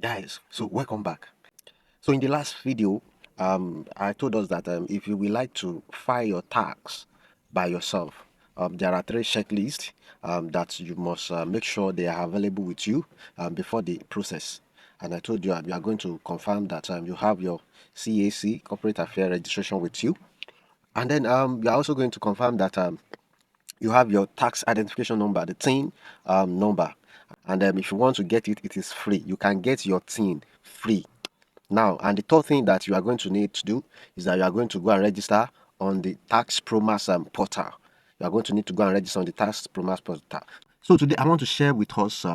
Guys, so welcome back. So in the last video, I told us that if you would like to file your tax by yourself, there are three checklists that you must make sure they are available with you before the process. And I told you you are going to confirm that you have your CAC, Corporate Affairs Registration with you. And then you are also going to confirm that you have your tax identification number, the TIN number. And if you want to get it, it is free. You can get your TIN free. Now, and the third thing that you are going to need to do is that you are going to go and register on the tax promas portal. You are going to need to go and register on the tax promas portal. So today I want to share with us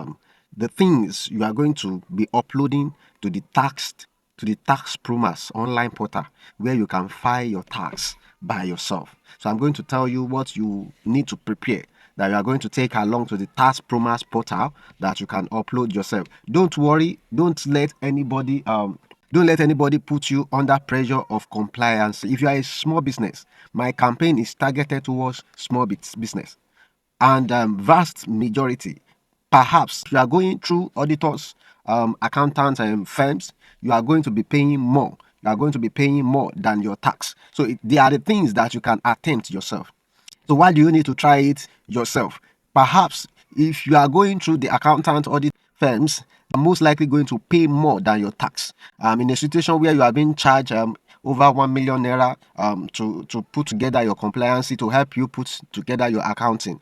the things you are going to be uploading to the tax promas online portal where you can file your tax by yourself. So I'm going to tell you what you need to prepare that you are going to take along to the tax promas portal that you can upload yourself. Don't worry, don't let anybody put you under pressure of compliance. If you are a small business, my campaign is targeted towards small business and vast majority. Perhaps you are going through auditors, accountants, and firms, you are going to be paying more. You are going to be paying more than your tax. So they are the things that you can attempt yourself. So why do you need to try it yourself? Perhaps if you are going through the accountant audit firms, you're most likely going to pay more than your tax. In a situation where you are being charged over 1 million naira to put together your compliance, to help you put together your accounting.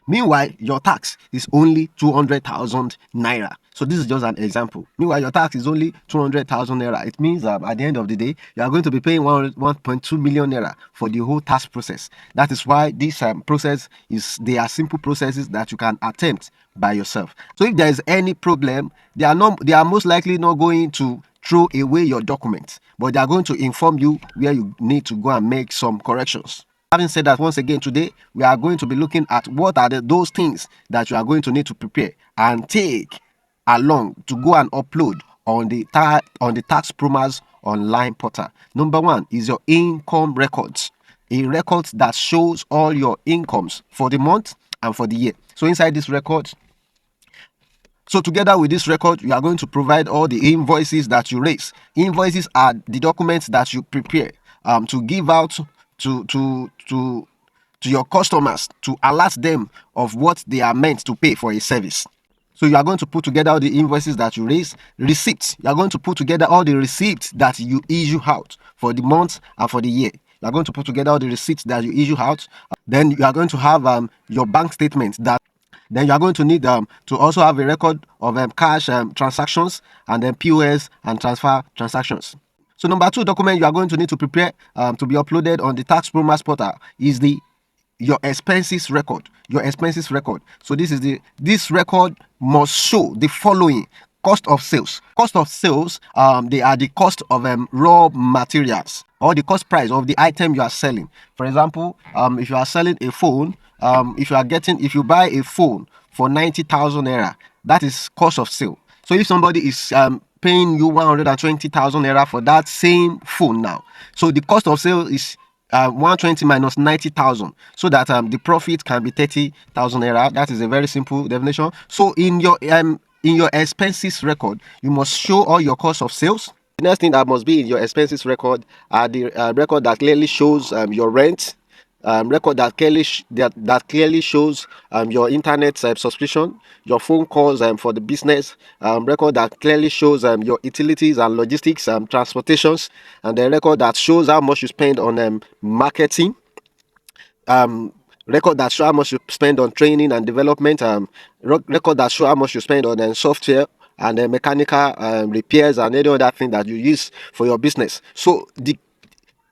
Meanwhile, your tax is only 200,000 naira. So this is just an example. Meanwhile, your tax is only 200,000 naira. It means at the end of the day, you are going to be paying 1.2 million naira for the whole tax process. That is why this they are simple processes that you can attempt by yourself. So if there is any problem, they are most likely not going to throw away your documents, but they are going to inform you where you need to go and make some corrections. Having said that, once again, today we are going to be looking at what are those things that you are going to need to prepare and take along to go and upload on the tax promas online portal. Number one is your income records, a record that shows all your incomes for the month and for the year. So inside this record, so together with this record, you are going to provide all the invoices that you raise. Invoices are the documents that you prepare to give out to your customers to alert them of what they are meant to pay for a service. So you are going to put together all the invoices that you raise, receipts. You are going to put together all the receipts that you issue out for the month and for the year. You are going to put together all the receipts that you issue out. Then you are going to have your bank statement that. Then you are going to need to also have a record of cash transactions and then POS and transfer transactions. So number two document you are going to need to prepare to be uploaded on the tax promas portal is your expenses record. Your expenses record. So this record must show the following: cost of sales. Cost of sales, they are the cost of raw materials or the cost price of the item you are selling. For example, if you are selling a phone, if you buy a phone for 90,000 naira, that is cost of sale. So if somebody is paying you 120,000 naira for that same phone now, so the cost of sale is 120 minus 90,000, so that the profit can be 30,000 naira. That is a very simple definition. So in your expenses record, you must show all your cost of sales. The next thing that must be in your expenses record are the record that clearly shows your rent, record that clearly shows your internet subscription, your phone calls for the business, record that clearly shows your utilities and logistics, transportations, and the record that shows how much you spend on marketing, record that show how much you spend on training and development, record that show how much you spend on software and mechanical repairs and any other thing that you use for your business. So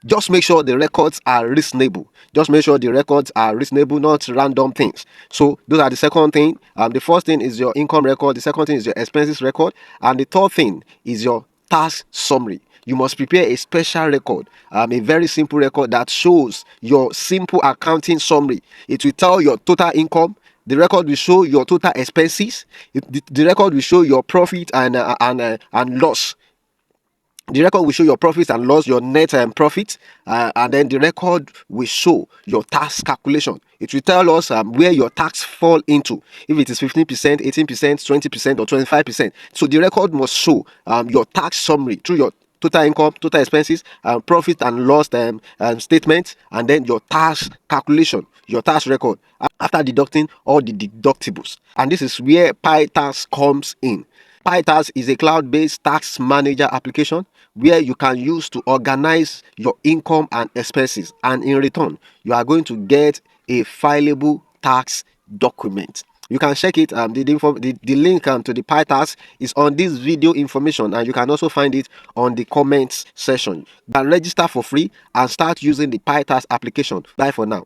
just make sure the records are reasonable. Just make sure the records are reasonable, not random things. So those are the second thing. The first thing is your income record. The second thing is your expenses record. And the third thing is your tax summary. You must prepare a special record, a very simple record that shows your simple accounting summary. It will tell your total income. The record will show your total expenses. The record will show your profit and loss. The record will show your profits and loss, your net profit, and then the record will show your tax calculation. It will tell us where your tax fall into, if it is 15%, 18%, 20%, or 25%. So the record must show your tax summary through your total income, total expenses, profit and loss statement, and then your tax calculation, your tax record after deducting all the deductibles. And this is where piTax comes in. piTax is a cloud-based tax manager application where you can use to organize your income and expenses, and in return you are going to get a fileable tax document. You can check it. The link to the piTax is on this video information, and you can also find it on the comments section. You can register for free and start using the piTax application. Bye for now.